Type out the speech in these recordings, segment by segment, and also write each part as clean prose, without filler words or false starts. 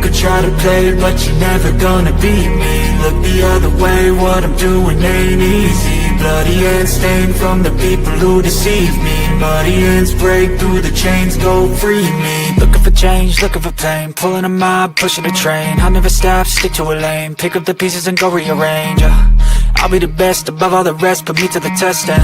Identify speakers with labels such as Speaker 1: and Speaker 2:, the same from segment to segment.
Speaker 1: could try to play, but you're never gonna beat me. Look the other way, what I'm doing ain't easy. Bloody hands stained from the people who deceive me. Muddy hands break through the chains, go free me. Looking for change, looking for pain, pulling a mob, pushing a train. I'll never stop, stick to a lane, pick up the pieces and go rearrange. I'll be the best above all the rest, put me to the test and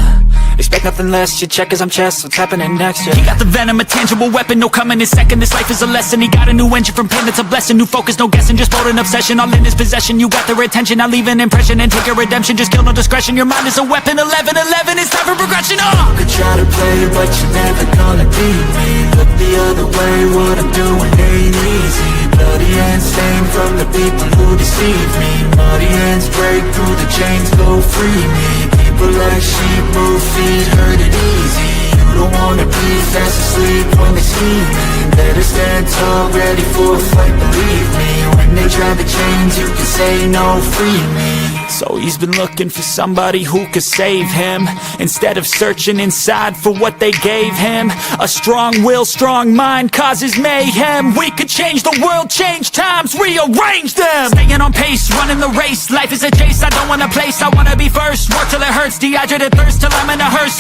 Speaker 1: expect nothing less. You check as I'm chess, what's happening next? He got the venom, a tangible weapon, no coming in second. This life is a lesson. He got a new engine from pain that's a blessing. New focus, no guessing, just bold and obsession. All in his possession, you got their attention. I'll leave an impression and take your redemption. Just kill, no discretion. Your mind is a weapon. 11-11, it's time for progression. You could try to play, but you're never gonna beat me. Look the other way, what I'm doing ain't easy. Bloody hands stained from the people who deceive me. Muddy hands break through the chains, go free me. People like sheep move feet, hurt it easy. You don't wanna be fast asleep when they see me. Better stand tall, ready for a fight, believe me. When they try to change, you can say no, free me. So he's been looking for somebody who could save him, instead of searching inside for what they gave him. A strong will, strong mind causes mayhem. We could change the world, change times, rearrange them. Staying on pace, running the race. Life is a chase, I don't want a place, I wanna be first. Work till it hurts, dehydrated thirst till I'm in a hearse.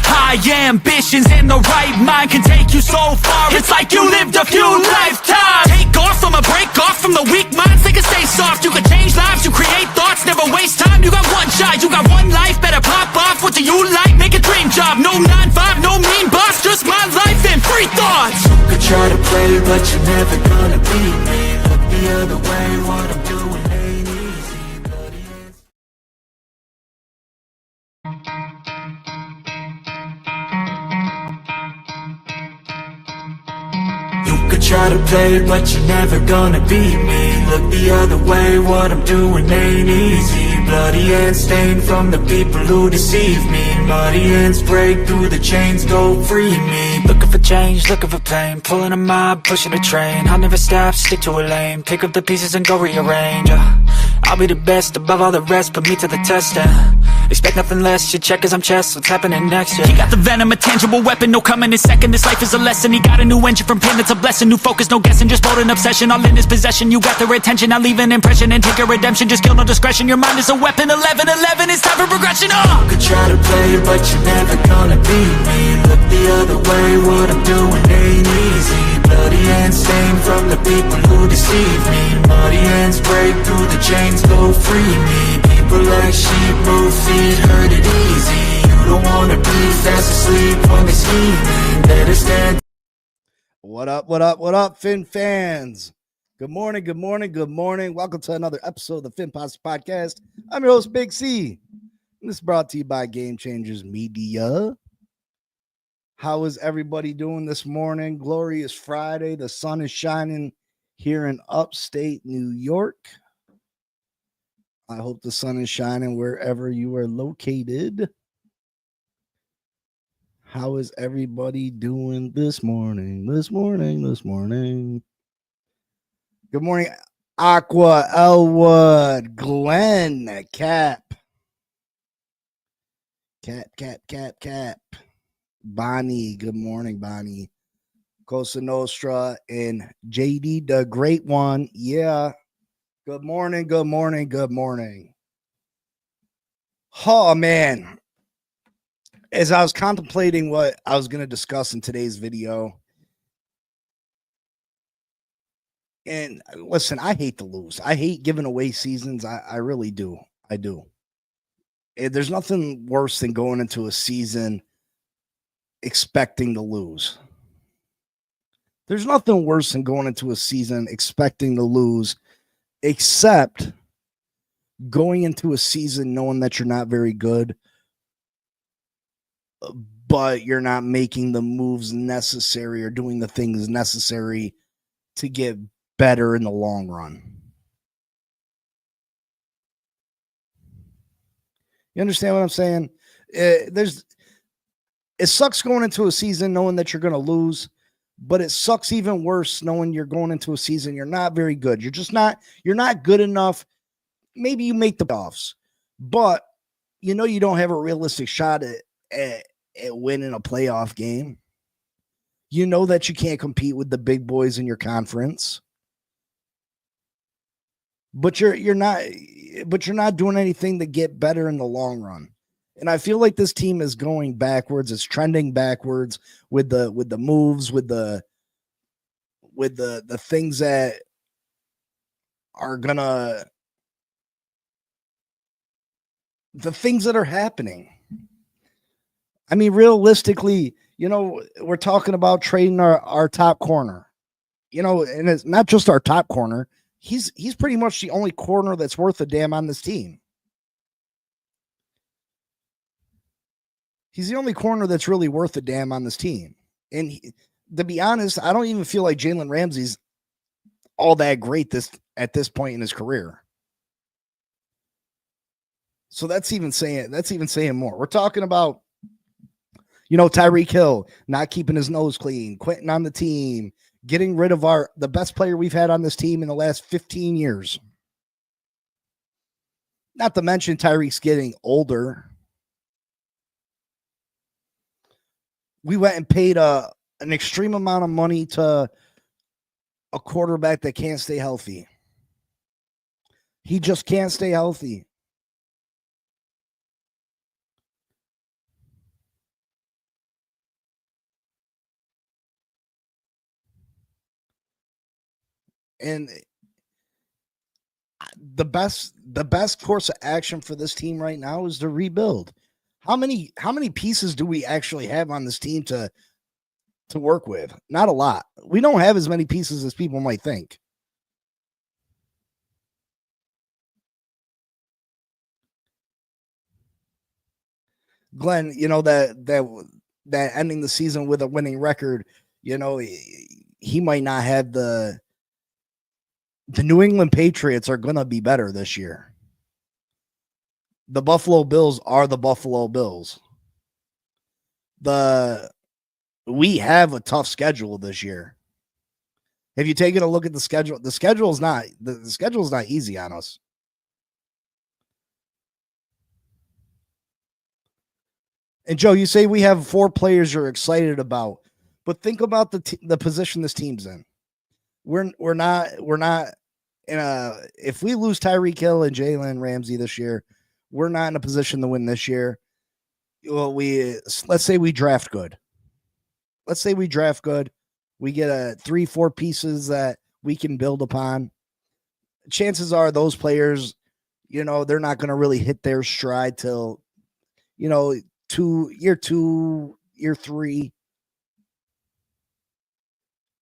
Speaker 1: High ambitions and the right mind can take you so far. It's like you lived a few lifetimes. Take off from a break off from the weak minds. They can stay soft, you can change lives, you create thoughts, never waste time. You got one shot, you got one life, better pop off. What do you like? Make a dream job. No 9-5, no mean boss, just my life and free thoughts. You could try to play, but you're never gonna beat me. Look the other way, what I'm doing ain't easy. Bloody hands. You could try to play, but you're never gonna beat me. Look the other way, what I'm doing ain't easy. Bloody hands stained from the people who deceive me. Muddy hands break through the chains, go free me. Looking for change, looking for pain, pulling a mob, pushing a train. I'll never stop, stick to a lane, pick up the pieces and go rearrange. I'll be the best above all the rest, put me to the test and expect nothing less. You check as I'm chess, what's happening next? He got the venom, a tangible weapon, no coming in second. This life is a lesson. He got a new engine from pain that's a blessing. New focus, no guessing, just bold and obsession. All in his possession, you got their attention. I'll leave an impression and take your redemption. Just kill, no discretion. Your mind is a weapon. 11-11, it's time for progression. You could try to play, but you're never gonna beat me. Look the other way, what I'm doing ain't easy. Bloody hands stained from the people who deceive me. Muddy hands break through the chains, go free me. People like sheep move feet, hurt it easy. You don't wanna be fast asleep when they see me. Better stand.
Speaker 2: What up, Fin fans? Good morning, good morning, good morning. Welcome to another episode of the Fin Posse Podcast. I'm your host, Big C. And this is brought to you by Game Changers Media. How is everybody doing this morning? Glorious Friday. The sun is shining here in upstate New York. I hope the sun is shining wherever you are located. How is everybody doing this morning? Good morning, Aqua, Elwood, Glenn, Cap. Bonnie, good morning, Bonnie. Cosa Nostra and JD, the great one. Yeah. Good morning. Oh, man. As I was contemplating what I was going to discuss in today's video, and listen, I hate to lose. I hate giving away seasons. I really do. I do. There's nothing worse than going into a season expecting to lose. There's nothing worse than going into a season expecting to lose, except going into a season knowing that you're not very good, but you're not making the moves necessary or doing the things necessary to get better in the long run. You understand what I'm saying? It sucks going into a season knowing that you're going to lose, but it sucks even worse knowing you're going into a season you're not very good. You're not good enough. Maybe you make the playoffs, but you know you don't have a realistic shot at winning a playoff game. You know that you can't compete with the big boys in your conference. but you're not doing anything to get better in the long run. And I feel like this team is going backwards. It's trending backwards with the moves, with the things that are gonna the things that are happening. I mean, realistically, we're talking about trading our top corner. And it's not just our top corner. He's pretty much the only corner that's worth a damn on this team. He's the only corner that's really worth a damn on this team. And to be honest, I don't even feel like Jalen Ramsey's all that great at this point in his career. So that's even saying more. We're talking about, Tyreek Hill not keeping his nose clean, quitting on the team, getting rid of the best player we've had on this team in the last 15 years. Not to mention Tyreek's getting older. We went and paid an extreme amount of money to a quarterback that can't stay healthy. He just can't stay healthy. And the best course of action for this team right now is to rebuild. How many pieces do we actually have on this team to work with? Not a lot. We don't have as many pieces as people might think. Glenn, that ending the season with a winning record, he might not have the New England Patriots are going to be better this year. The Buffalo Bills are the Buffalo Bills. We have a tough schedule this year. Have you taken a look at the schedule? The schedule is not easy on us. And Joe, you say we have 4 players you're excited about, but think about the position this team's in. We're not in if we lose Tyreek Hill and Jalen Ramsey this year, we're not in a position to win this year. Well, let's say we draft good. We get 3-4 pieces that we can build upon. Chances are those players, they're not going to really hit their stride till, year 2, year 3.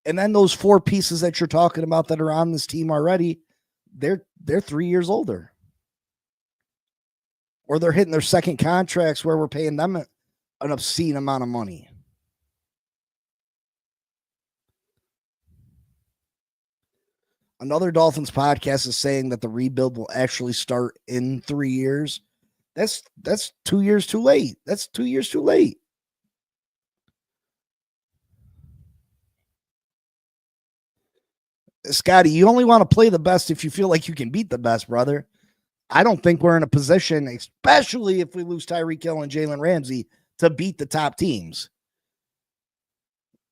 Speaker 2: And then those 4 pieces that you're talking about that are on this team already, they're 3 years older. Or they're hitting their second contracts where we're paying them an obscene amount of money. Another Dolphins podcast is saying that the rebuild will actually start in 3 years. That's 2 years too late. That's 2 years too late. Scotty, you only want to play the best if you feel like you can beat the best, brother. I don't think we're in a position, especially if we lose Tyreek Hill and Jalen Ramsey, to beat the top teams.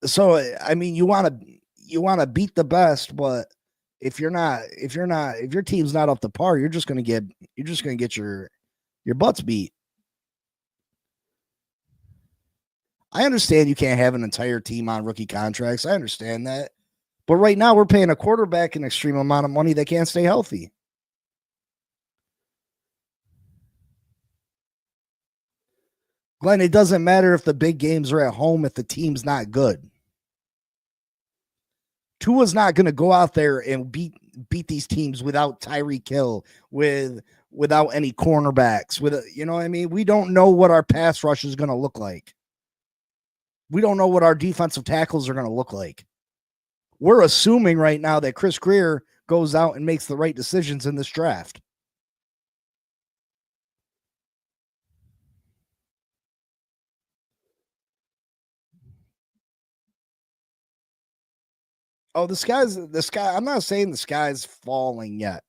Speaker 2: So, I mean, you want to beat the best, but if your team's not up to par, you're just going to get your butts beat. I understand you can't have an entire team on rookie contracts. I understand that. But right now we're paying a quarterback an extreme amount of money that can't stay healthy. Glenn, it doesn't matter if the big games are at home if the team's not good. Tua's not going to go out there and beat these teams without Tyreek Hill, without any cornerbacks, you know what I mean? We don't know what our pass rush is going to look like. We don't know what our defensive tackles are going to look like. We're assuming right now that Chris Grier goes out and makes the right decisions in this draft. Oh, the sky. I'm not saying the sky's falling yet.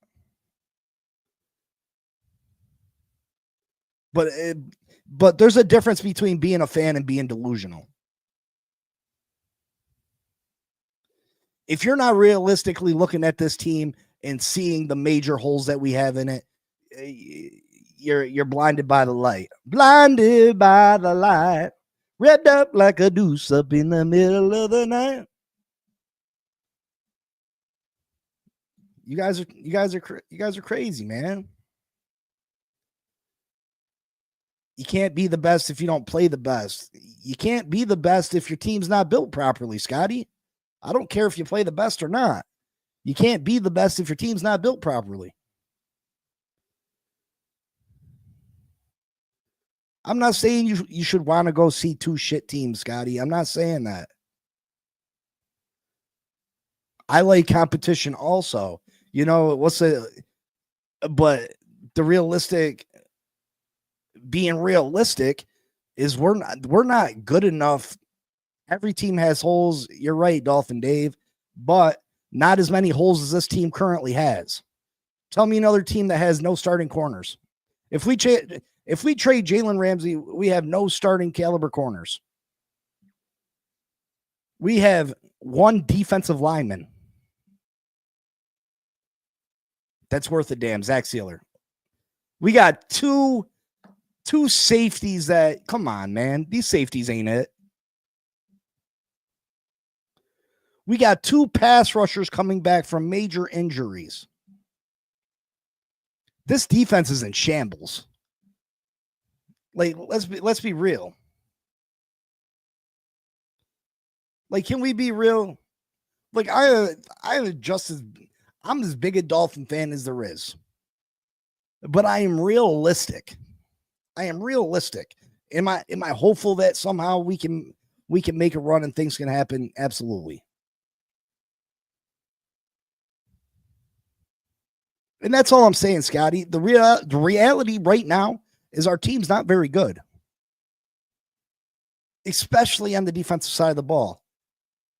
Speaker 2: But there's a difference between being a fan and being delusional. If you're not realistically looking at this team and seeing the major holes that we have in it, you're blinded by the light. Blinded by the light. Wrapped up like a deuce up in the middle of the night. You guys are crazy, man. You can't be the best if you don't play the best. You can't be the best if your team's not built properly, Scotty. I don't care if you play the best or not. You can't be the best if your team's not built properly. I'm not saying you should want to go see two shit teams, Scotty. I'm not saying that. I like competition also. You know, but the being realistic is we're not good enough. Every team has holes. You're right, Dolphin Dave, but not as many holes as this team currently has. Tell me another team that has no starting corners. If we trade Jalen Ramsey, we have no starting caliber corners. We have one defensive lineman. That's worth a damn. Zach Sealer. We got two safeties that, come on, man. These safeties ain't it. We got two pass rushers coming back from major injuries. This defense is in shambles. Like, let's be real. Like, can we be real? Like, I'm as big a Dolphin fan as there is. But I am realistic. Am I hopeful that somehow we can make a run and things can happen? Absolutely. And that's all I'm saying, Scotty. The reality right now is our team's not very good, especially on the defensive side of the ball.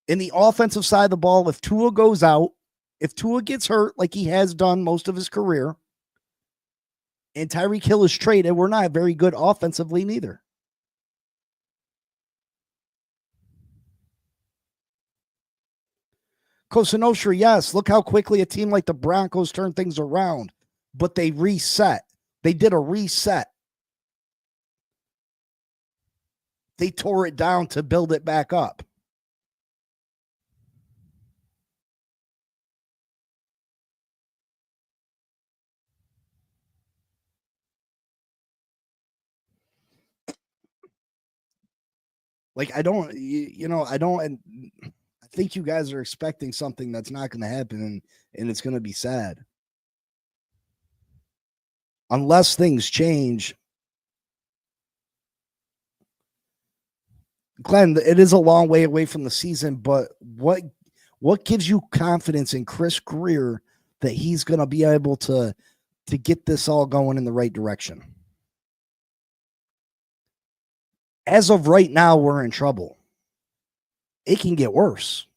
Speaker 2: In the offensive side of the ball, if Tua goes out, if Tua gets hurt like he has done most of his career, and Tyreek Hill is traded, we're not very good offensively neither. Cosa Nostra, yes. Look how quickly a team like the Broncos turned things around, but they reset. They did a reset. They tore it down to build it back up. Like, I think you guys are expecting something that's not going to happen, and it's going to be sad. Unless things change. Glenn, it is a long way away from the season, but what gives you confidence in Chris Greer that he's going to be able to get this all going in the right direction? As of right now, we're in trouble. It can get worse.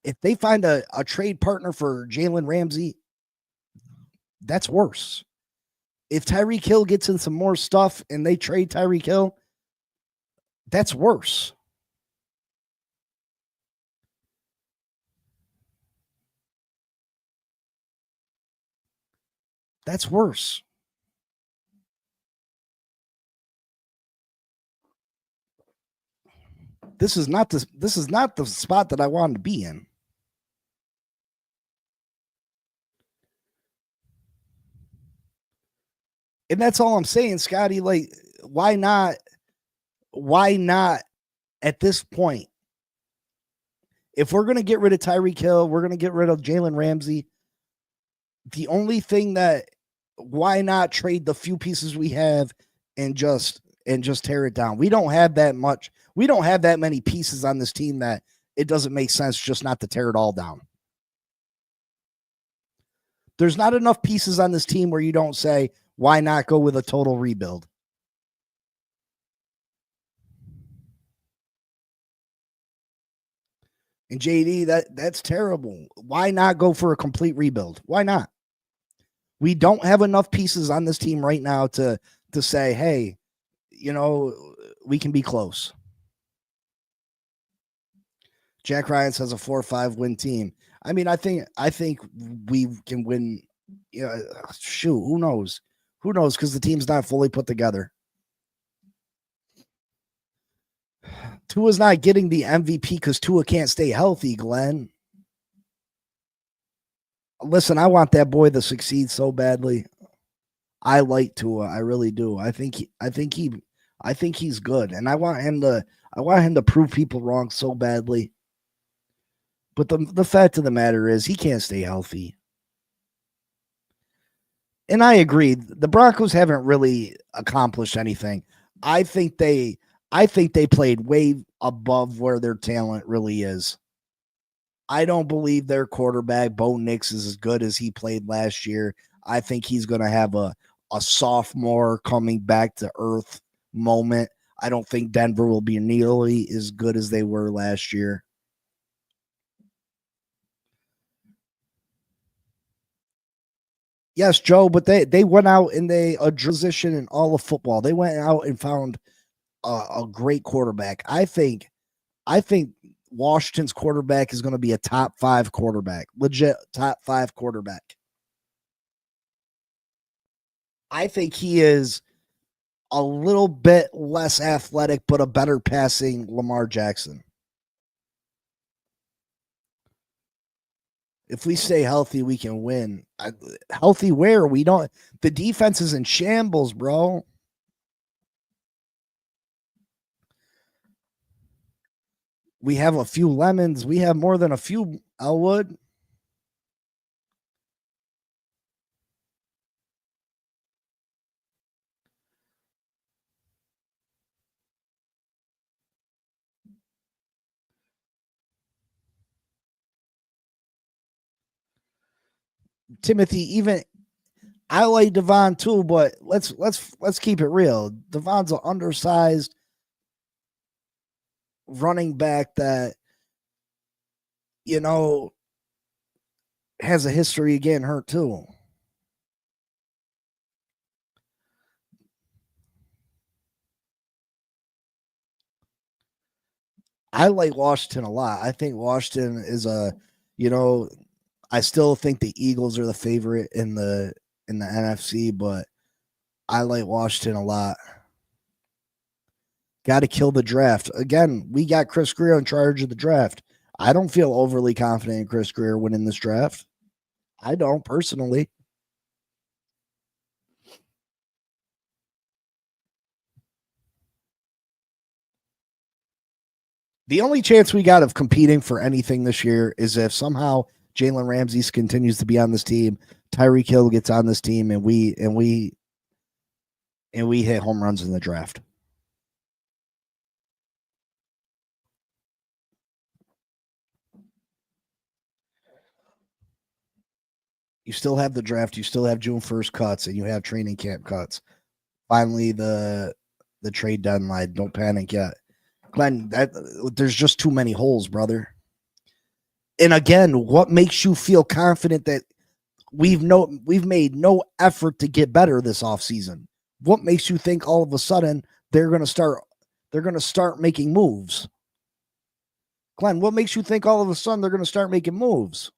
Speaker 2: If they find a trade partner for Jalen Ramsey, that's worse. If Tyreek Hill gets in some more stuff and they trade Tyreek Hill, that's worse. That's worse. This is not the spot that I wanted to be in. And that's all I'm saying, Scotty. Like, why not at this point? If we're going to get rid of Tyreek Hill, we're going to get rid of Jalen Ramsey. The only thing why not trade the few pieces we have and just tear it down? We don't have that much. We don't have that many pieces on this team that it doesn't make sense just not to tear it all down. There's not enough pieces on this team where you don't say, why not go with a total rebuild? And JD, that's terrible. Why not go for a complete rebuild? Why not? We don't have enough pieces on this team right now to say, hey, we can be close. Jack Ryan says a 4-5 win team. I mean, I think we can win. Yeah, shoot, who knows? Who knows? Because the team's not fully put together. Tua's not getting the MVP because Tua can't stay healthy, Glenn. Listen, I want that boy to succeed so badly. I like Tua, I really do. I think he's good, and I want him to prove people wrong so badly. But the fact of the matter is, he can't stay healthy. And I agree, the Broncos haven't really accomplished anything. I think they played way above where their talent really is. I don't believe their quarterback, Bo Nix, is as good as he played last year. I think he's going to have a sophomore coming back to earth moment. I don't think Denver will be nearly as good as they were last year. Yes, Joe, but they went out and they a position in all of football. They went out and found a great quarterback. I think Washington's quarterback is going to be a top 5 quarterback, legit top 5 quarterback. I think he is a little bit less athletic, but a better passing Lamar Jackson. If we stay healthy, we can win. Healthy where? We don't. The defense is in shambles, bro. We have a few lemons. We have more than a few, Elwood. Timothy, even I like Devon too, but let's keep it real. Devon's an undersized running back that has a history of getting hurt too. I like Washington a lot. I think Washington is I still think the Eagles are the favorite in the NFC, but I like Washington a lot. Got to kill the draft. Again, we got Chris Greer in charge of the draft. I don't feel overly confident in Chris Greer winning this draft. I don't personally. The only chance we got of competing for anything this year is if somehow Jalen Ramsey continues to be on this team, Tyreek Hill gets on this team, and we hit home runs in the draft. You still have the draft, you still have June 1st cuts, and you have training camp cuts. Finally, the trade deadline. Don't panic yet. Glenn, there's just too many holes, brother. And again, what makes you feel confident that we've made no effort to get better this offseason? What makes you think all of a sudden they're going to start making moves? Glenn, what makes you think all of a sudden they're going to start making moves?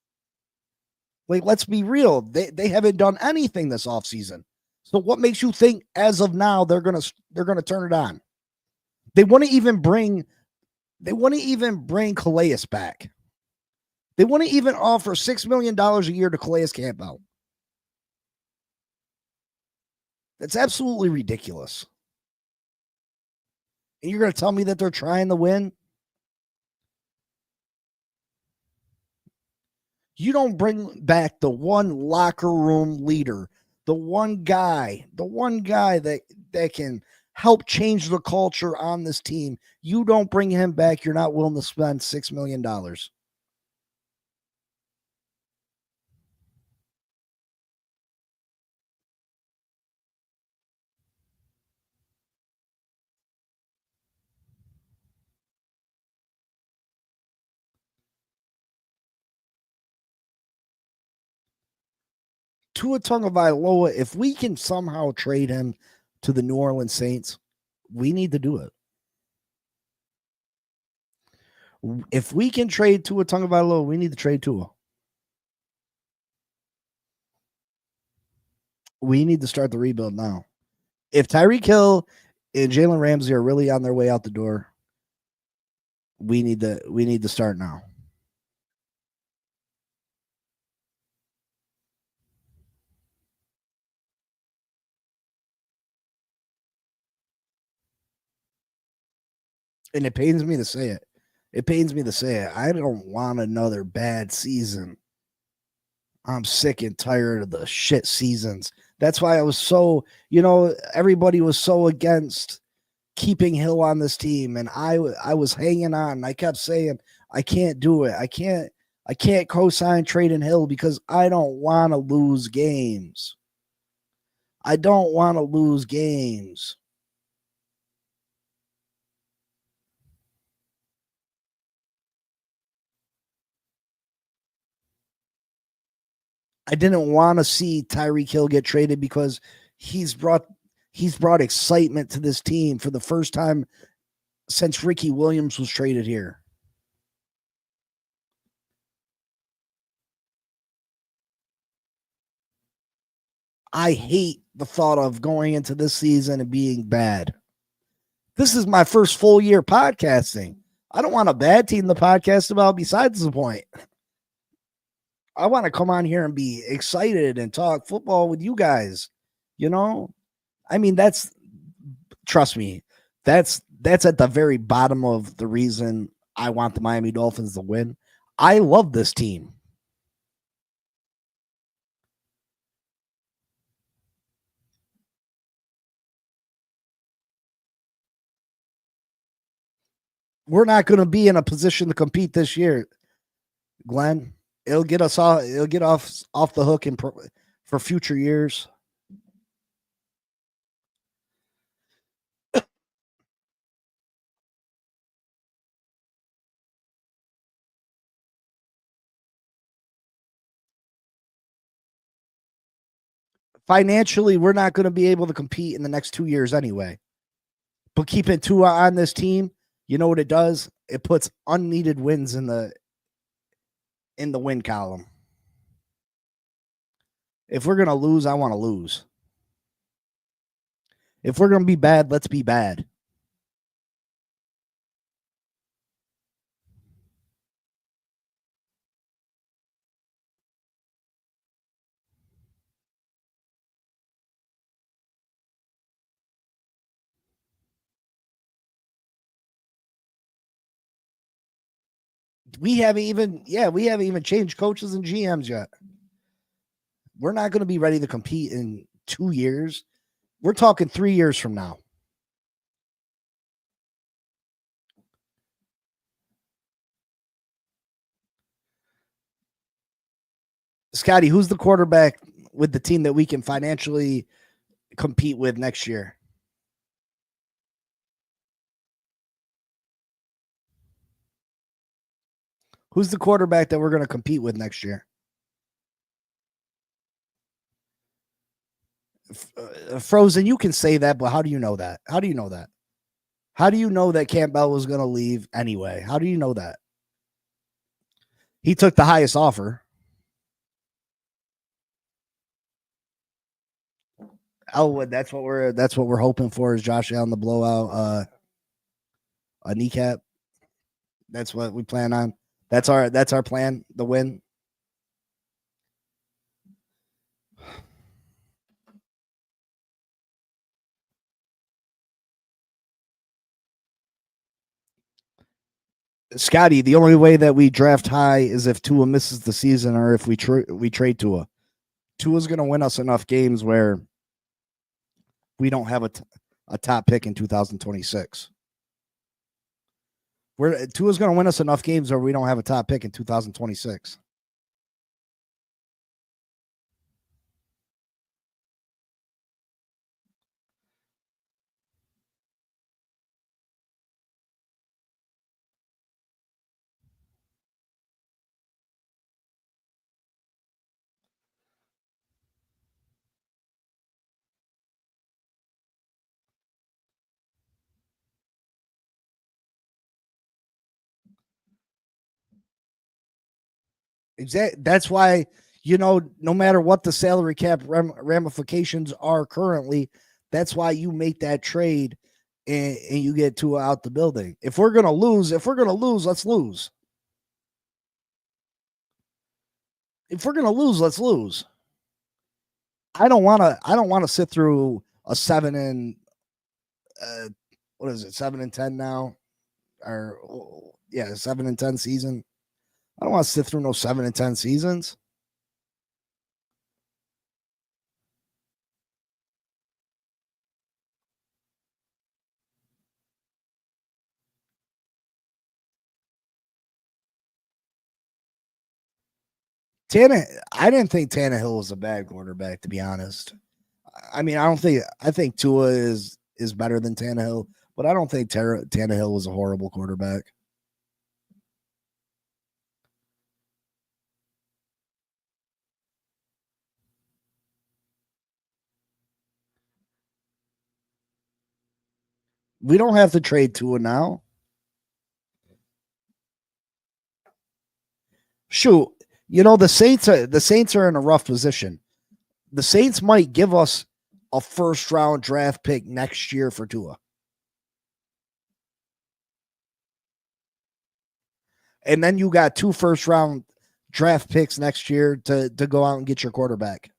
Speaker 2: Like, let's be real. They haven't done anything this offseason. So what makes you think as of now they're going to turn it on? They want to even bring Calais back. They want to even offer $6 million a year to Calais Campbell. That's absolutely ridiculous. And you're going to tell me that they're trying to win? You don't bring back the one locker room leader, the one guy that can help change the culture on this team. You don't bring him back, you're not willing to spend $6 million. Tua Tagovailoa, if we can somehow trade him to the New Orleans Saints, we need to do it. If we can trade Tua Tagovailoa, we need to trade Tua. We need to start the rebuild now. If Tyreek Hill and Jalen Ramsey are really on their way out the door, we need to start now. And it pains me to say it. It pains me to say it. I don't want another bad season. I'm sick and tired of the shit seasons. That's why I was so, everybody was so against keeping Hill on this team, and I was hanging on. I kept saying, I can't do it. I can't co-sign trading Hill because I don't want to lose games. I don't want to lose games. I didn't want to see Tyreek Hill get traded because he's brought excitement to this team for the first time since Ricky Williams was traded here. I hate the thought of going into this season and being bad. This is my first full year podcasting. I don't want a bad team to podcast about besides the point. I want to come on here and be excited and talk football with you guys. I mean, trust me, that's at the very bottom of the reason I want the Miami Dolphins to win. I love this team. We're not going to be in a position to compete this year, Glenn. It'll get us off. It'll get off the hook for future years. Financially, we're not going to be able to compete in the next 2 years anyway. But keeping Tua on this team, you know what it does? It puts unneeded wins in the win column. If we're going to lose, I want to lose. If we're going to be bad, let's be bad. We haven't even changed coaches and GMs yet. We're not going to be ready to compete in 2 years. We're talking 3 years from now. Scotty, who's the quarterback with the team that we can financially compete with next year? Who's the quarterback that we're going to compete with next year? Frozen, you can say that, but how do you know that? How do you know that? How do you know that Campbell was going to leave anyway? How do you know that? He took the highest offer. Elwood, that's what we're hoping for is Josh Allen to blow out a kneecap. That's what we plan on. That's our plan, the win. Scotty, the only way that we draft high is if Tua misses the season or if we trade Tua. Tua's going to win us enough games where we don't have a top pick in 2026. Tua's going to win us enough games where we don't have a top pick in 2026. Exactly. That's why no matter what the salary cap ramifications are currently, that's why you make that trade and you get Tua out the building. If we're gonna lose, let's lose. If we're gonna lose, let's lose. I don't want to sit through a 7-10 now, or yeah, 7-10 season. I don't want to sit through no 7-10 seasons. I didn't think Tannehill was a bad quarterback, to be honest. I mean, I think Tua is better than Tannehill, but I don't think Tannehill was a horrible quarterback. We don't have to trade Tua now. Shoot, the Saints are in a rough position. The Saints might give us a first round draft pick next year for Tua. And then you got 2 first round draft picks next year to go out and get your quarterback.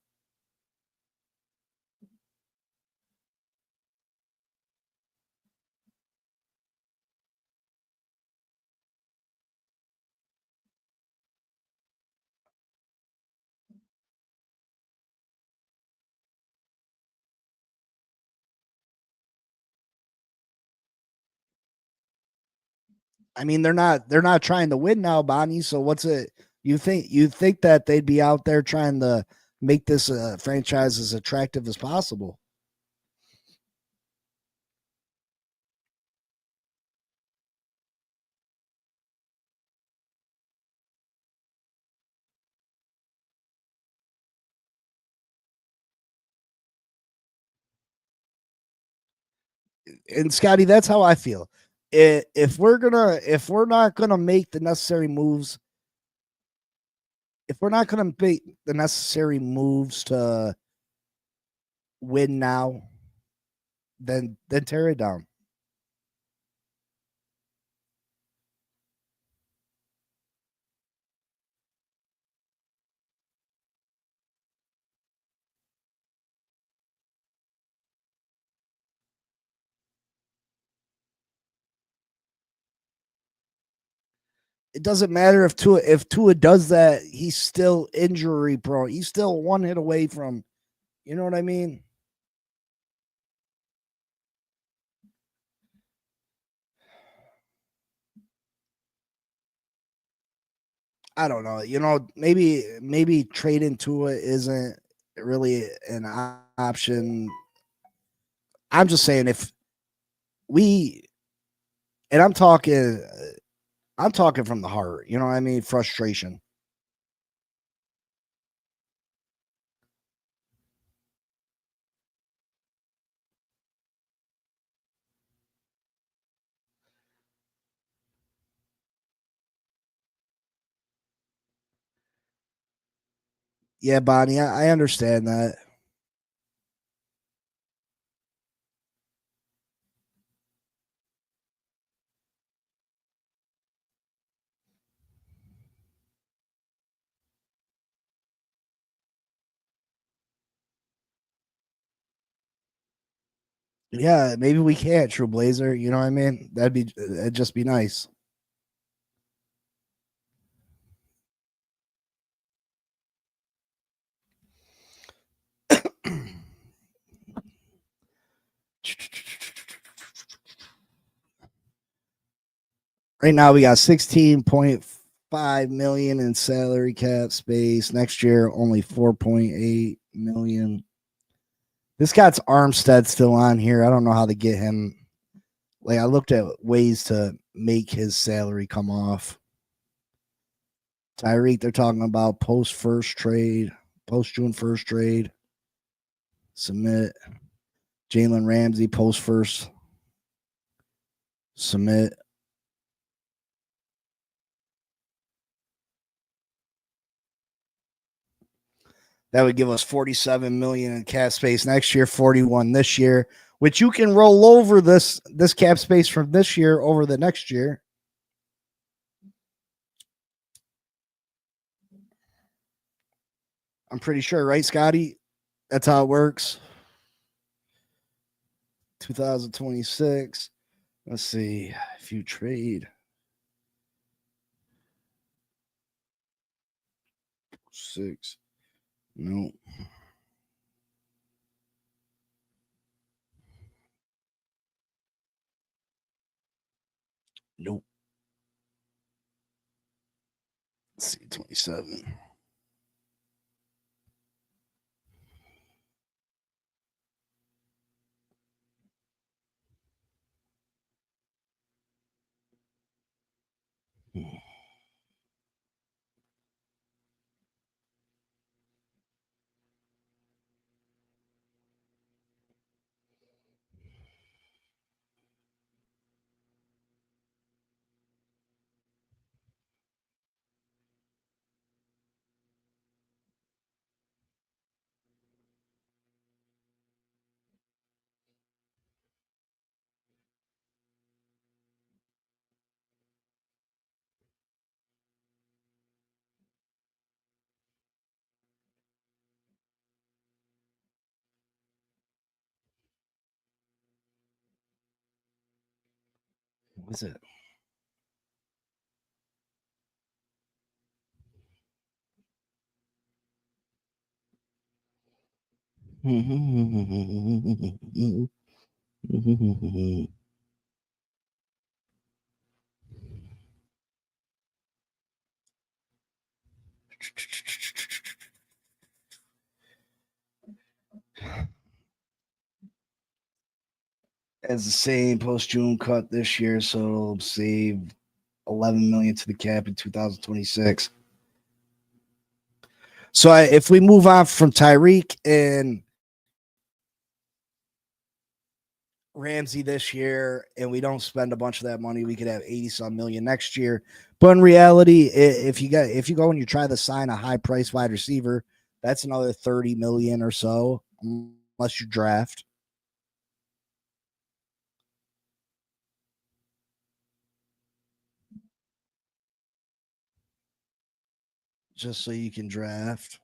Speaker 2: I mean, they're not trying to win now, Bonnie. So what's it? You think that they'd be out there trying to make this franchise as attractive as possible? And Scotty, that's how I feel. If we're not gonna make the necessary moves, if we're not gonna make the necessary moves to win now, then tear it down. It doesn't matter if Tua does that, he's still injury prone. He's still one hit away from, you know what I mean? I don't know. Maybe trading Tua isn't really an option. I'm just saying if we and I'm talking from the heart, you know what I mean? Frustration. Yeah, Bonnie, I understand that. Yeah, maybe we can't, True Blazer. You know what I mean? That'd just be nice. Right now we got 16.5 million in salary cap space. Next year, only 4.8 million. This guy's Armstead still on here. I don't know how to get him. Like, I looked at ways to make his salary come off. Tyreek, they're talking about post June 1st trade. Submit. Jalen Ramsey, post first. Submit. That would give us 47 million in cap space next year, 41 this year, which you can roll over this cap space from this year over the next year. I'm pretty sure, right, Scotty? That's how it works. 2026. Let's see if you trade 6. No. Nope. Let's see, 27. What's it? As the same post June cut this year, so it'll save 11 million to the cap in 2026. So if we move on from Tyreek and Ramsey this year and we don't spend a bunch of that money, we could have 80 some million next year. But in reality, if you go and you try to sign a high price wide receiver, that's another 30 million or so, unless you draft. Just so you can draft.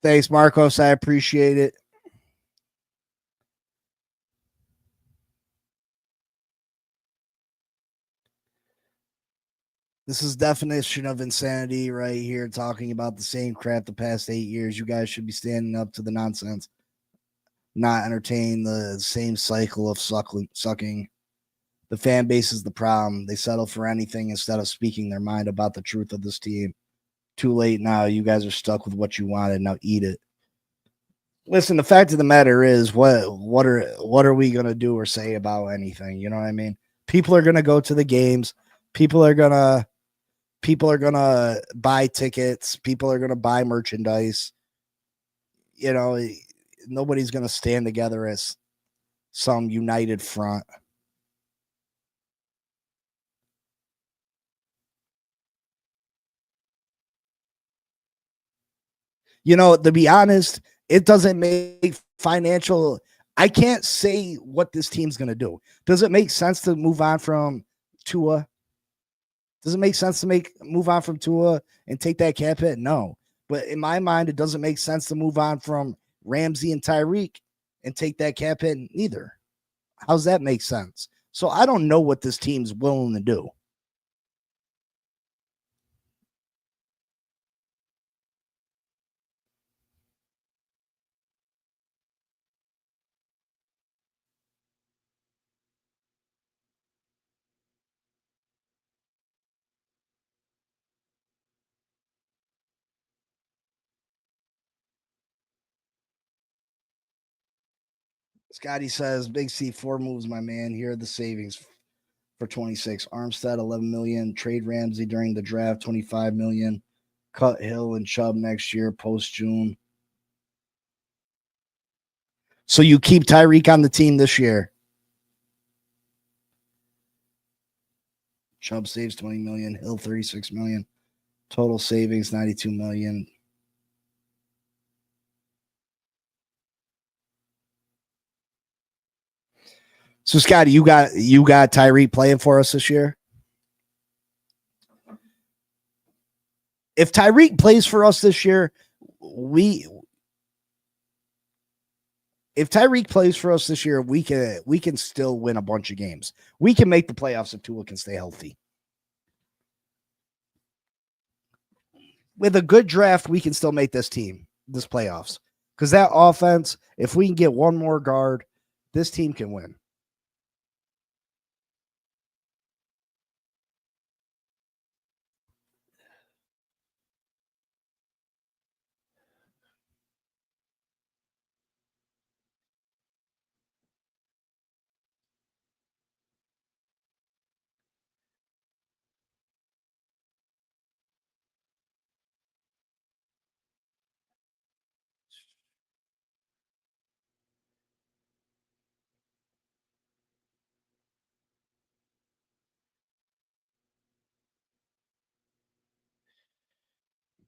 Speaker 2: Thanks, Marcos. I appreciate it. This is definition of insanity right here, talking about the same crap the past 8 years. You guys should be standing up to the nonsense, not entertain the same cycle of sucking. The fan base is the problem. They settle for anything instead of speaking their mind about the truth of this team. Too late now. You guys are stuck with what you wanted. Now eat it. Listen, the fact of the matter is, what are we gonna do or say about anything? You know what I mean? People are gonna go to the games. People are gonna buy tickets. People are gonna buy merchandise. You know, nobody's gonna stand together as some united front. You know, to be honest, it doesn't make financial. I can't say what this team's going to do. Does it make sense to move on from Tua? Does it make sense to move on from Tua and take that cap hit? No. But in my mind, it doesn't make sense to move on from Ramsey and Tyreek and take that cap hit neither. How's that make sense? So I don't know what this team's willing to do. Scotty says, Big C, 4 moves, my man. Here are the savings. for 26. Armstead, 11 million. Trade Ramsey during the draft, 25 million. Cut Hill and Chubb next year, post June. So you keep Tyreek on the team this year. Chubb saves 20 million. Hill, 36 million. Total savings, 92 million. So, Scotty, you got Tyreek playing for us this year? If Tyreek plays for us this year, we can still win a bunch of games. We can make the playoffs if Tua can stay healthy. With a good draft, we can still make this playoffs. Because that offense, if we can get one more guard, this team can win.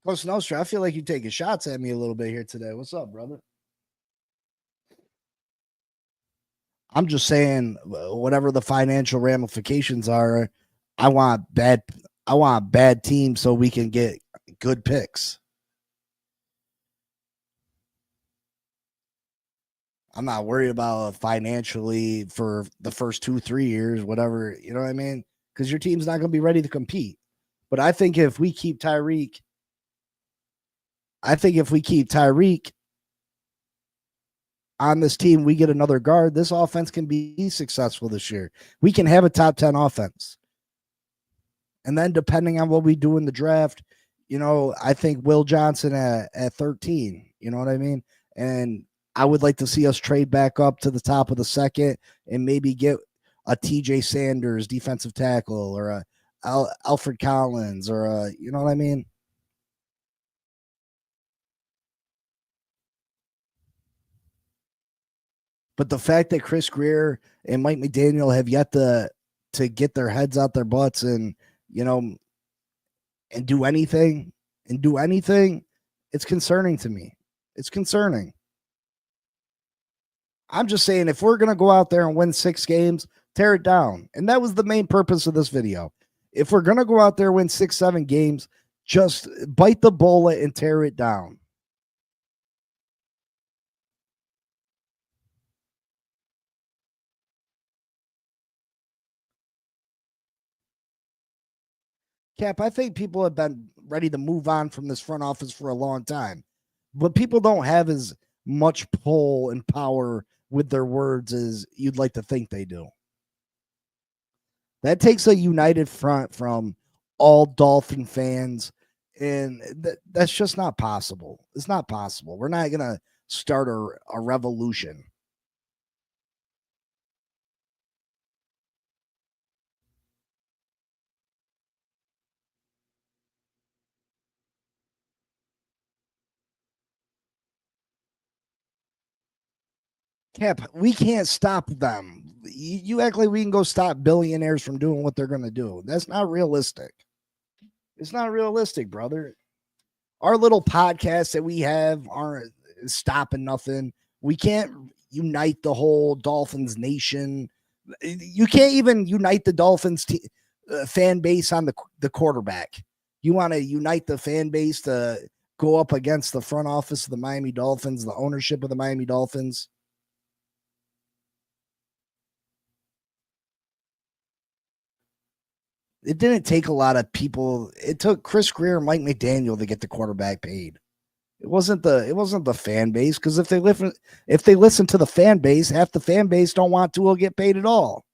Speaker 2: Coach Nostra, I feel like you're taking shots at me a little bit here today. What's up, brother? I'm just saying, whatever the financial ramifications are, I want bad teams so we can get good picks. I'm not worried about financially for the first 2-3 years, whatever, you know what I mean? Because your team's not going to be ready to compete. But I think if we keep Tyreek on this team, we get another guard. This offense can be successful this year. We can have a top 10 offense. And then depending on what we do in the draft, I think Will Johnson at 13, you know what I mean? And I would like to see us trade back up to the top of the second and maybe get a TJ Sanders defensive tackle or a Alfred Collins or you know what I mean? But the fact that Chris Greer and Mike McDaniel have yet to get their heads out their butts and, and do anything, it's concerning to me. It's concerning. I'm just saying, if we're going to go out there and win 6 games, tear it down. And that was the main purpose of this video. If we're going to go out there and win 6-7 games, just bite the bullet and tear it down. Cap, I think people have been ready to move on from this front office for a long time. But people don't have as much pull and power with their words as you'd like to think they do. That takes a united front from all Dolphin fans, and that's just not possible. It's not possible. We're not going to start a revolution. Cap, we can't stop them. You act like we can go stop billionaires from doing what they're going to do. That's not realistic. It's not realistic, brother. Our little podcasts that we have aren't stopping nothing. We can't unite the whole Dolphins nation. You can't even unite the Dolphins fan base on the quarterback. You want to unite the fan base to go up against the front office of the Miami Dolphins, the ownership of the Miami Dolphins. It didn't take a lot of people. It took Chris Greer and Mike McDaniel to get the quarterback paid. It wasn't the fan base, because if they listen to the fan base, half the fan base don't want to get paid at all.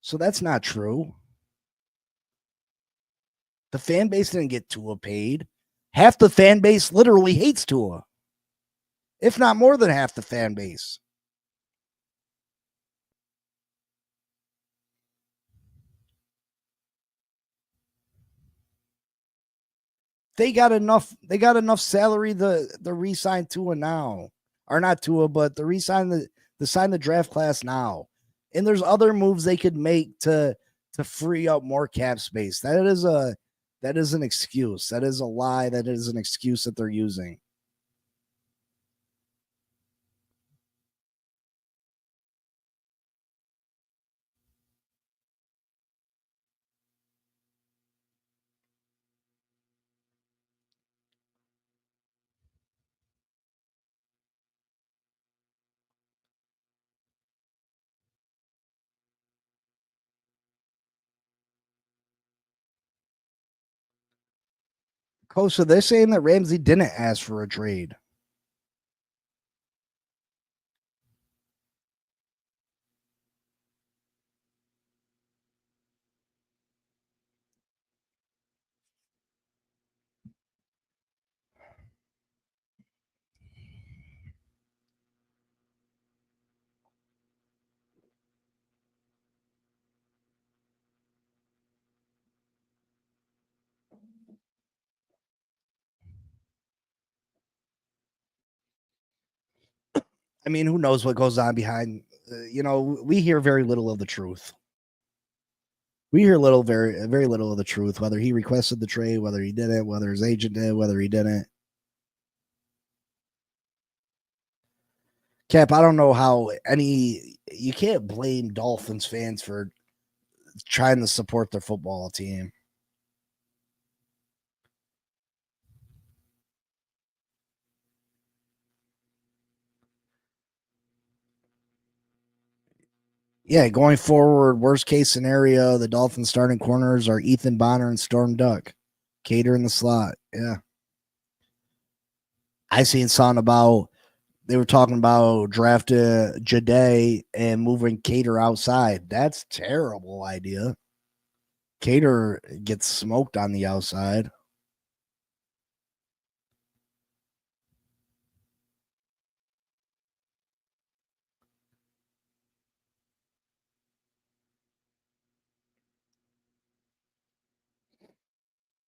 Speaker 2: So that's not true. The fan base didn't get Tua paid. Half the fan base literally hates Tua, if not more than half the fan base. They got enough. They got enough salary the re-sign Tua now, or not Tua, but the re-sign the sign the draft class now. And there's other moves they could make to free up more cap space. That is an excuse. That is a lie. That is an excuse that they're using. Coach, so they're saying that Ramsey didn't ask for a trade. I mean, who knows what goes on behind? We hear very little of the truth. We hear very little of the truth. Whether he requested the trade, whether he did it, whether his agent did, whether he didn't. Cap, I don't know how you can't blame Dolphins fans for trying to support their football team. Yeah, going forward, worst case scenario, the Dolphins starting corners are Ethan Bonner and Storm Duck. Cater in the slot. Yeah. I seen something about they were talking about drafting Jade and moving Cater outside. That's terrible idea. Cater gets smoked on the outside.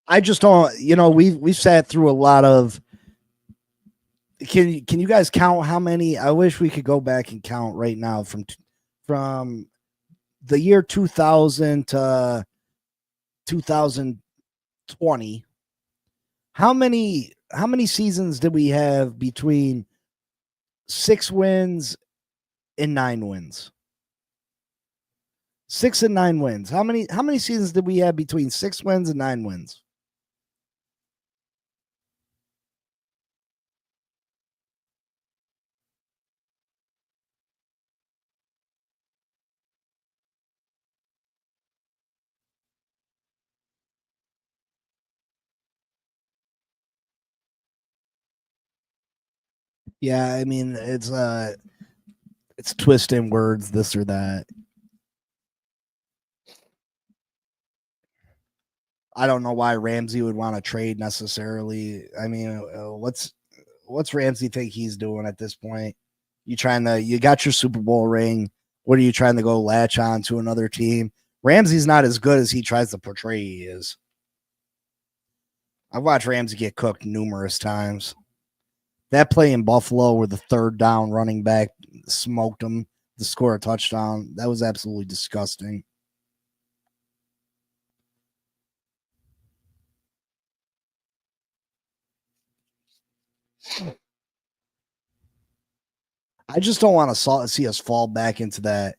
Speaker 2: I just don't. We've sat through a lot of. Can you guys count how many? I wish we could go back and count right now from the year 2000 to 2020. How many seasons did we have between 6 wins and 9 wins? 6 and 9 wins. How many seasons did we have between 6 wins and 9 wins? Yeah, I mean it's twisting words, this or that. I don't know why Ramsey would want to trade necessarily. I mean, what's Ramsey think he's doing at this point? You got your Super Bowl ring. What are you trying to go latch on to another team? Ramsey's not as good as he tries to portray he is. I've watched Ramsey get cooked numerous times. That play in Buffalo where the third down running back smoked him to score a touchdown, that was absolutely disgusting. I just don't want to see us fall back into that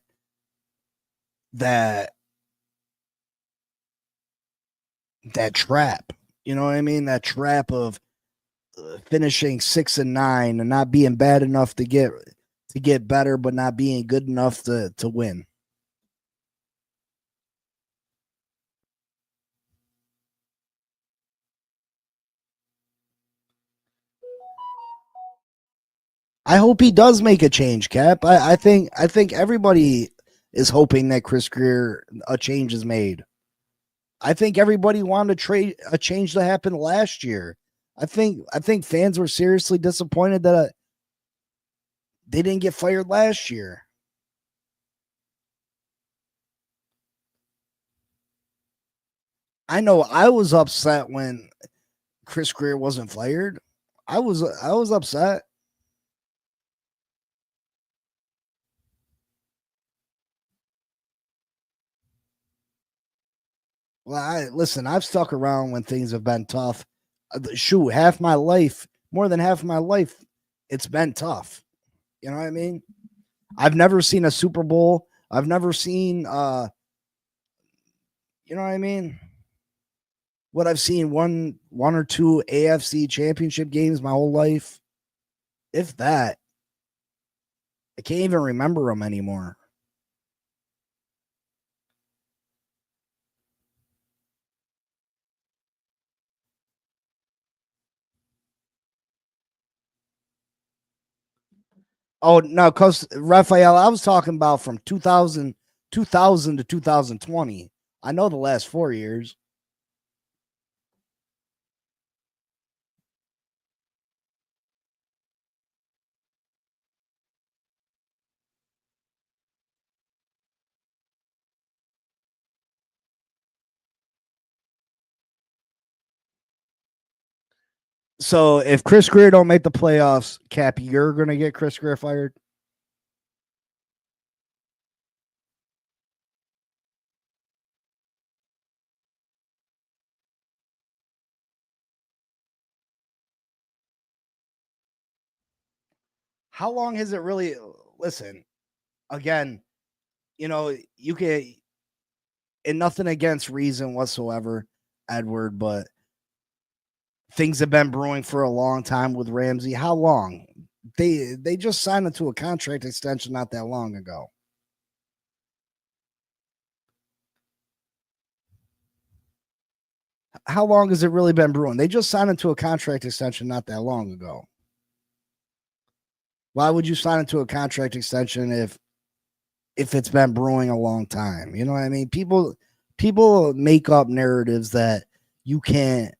Speaker 2: that trap. You know what I mean? That trap of finishing 6 and 9 and not being bad enough to get better, but not being good enough to win. I hope he does make a change, Cap. I think everybody is hoping that Chris Greer a change is made. I think everybody wanted a change to happen last year. I think fans were seriously disappointed that they didn't get fired last year. I know I was upset when Chris Greer wasn't fired. I was upset. Well, listen, I've stuck around when things have been tough. Shoot, more than half of my life, it's been tough. You know what I mean? I've never seen a Super Bowl. I've never seen, you know what I mean? What I've seen one or two AFC championship games my whole life. If that, I can't even remember them anymore. Oh, no, because Raphael, I was talking about from 2000 to 2020. I know the last 4 years. So if Chris Greer don't make the playoffs, Cappy, you're going to get Chris Greer fired? How long has it really? Listen, again, you can, and nothing against reason whatsoever, Edward, but things have been brewing for a long time with Ramsey. How long? They just signed into a contract extension not that long ago. How long has it really been brewing? They just signed into a contract extension not that long ago. Why would you sign into a contract extension if it's been brewing a long time? You know what I mean? People make up narratives that you can't.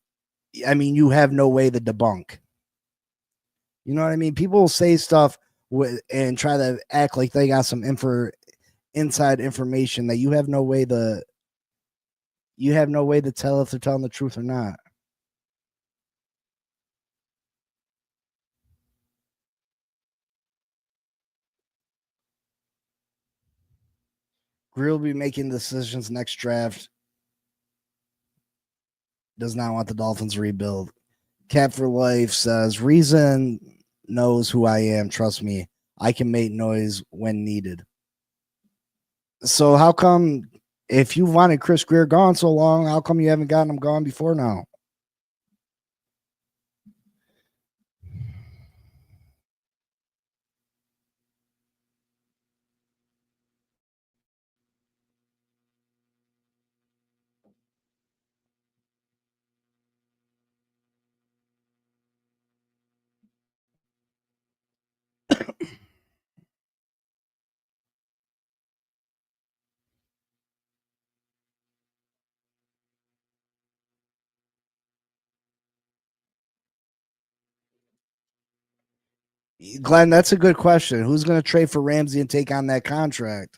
Speaker 2: I mean, you have no way to debunk. You know what I mean? People will say stuff and try to act like they got some inside information that you have no way to tell if they're telling the truth or not. Greer will be making decisions next draft. Does not want the Dolphins to rebuild. Cap for Life says, Reason knows who I am. Trust me, I can make noise when needed. So how come, if you wanted Chris Greer gone so long, how come you haven't gotten him gone before now? Glenn, that's a good question. Who's going to trade for Ramsey and take on that contract?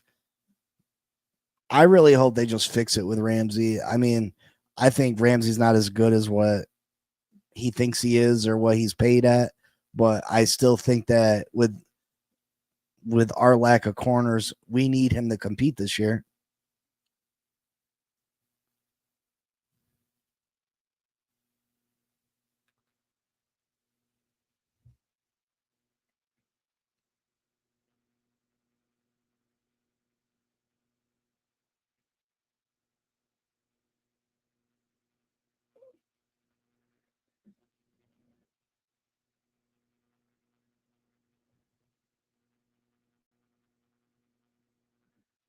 Speaker 2: I really hope they just fix it with Ramsey. I mean, I think Ramsey's not as good as what he thinks he is or what he's paid at, but I still think that with our lack of corners, we need him to compete this year.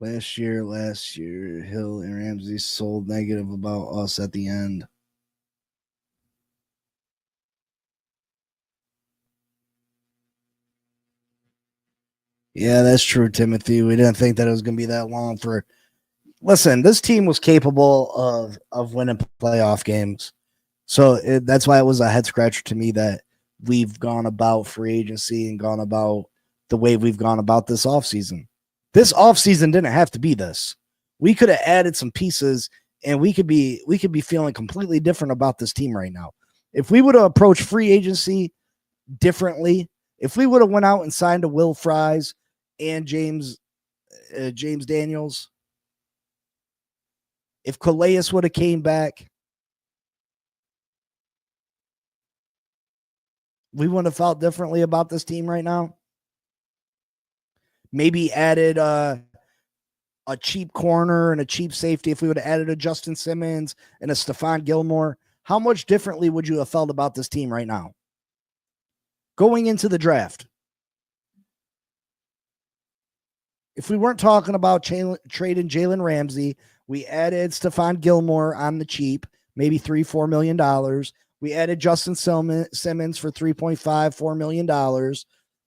Speaker 2: Last year, Hill and Ramsey sold negative about us at the end. Yeah, that's true, Timothy. We didn't think that it was going to be that long for. Listen, this team was capable of winning playoff games, so that's why it was a head scratcher to me that we've gone about free agency and gone about the way we've gone about this offseason. This offseason didn't have to be this. We could have added some pieces, and we could be feeling completely different about this team right now. If we would have approached free agency differently, if we would have went out and signed a Will Fries and James Daniels, if Calais would have came back, we wouldn't have felt differently about this team right now. Maybe added a cheap corner and a cheap safety. If we would have added a Justin Simmons and a Stephon Gilmore, how much differently would you have felt about this team right now? Going into the draft. If we weren't talking about trading Jalen Ramsey, we added Stephon Gilmore on the cheap, maybe $3-4 million. We added Justin Simmons for $3.5-4 million.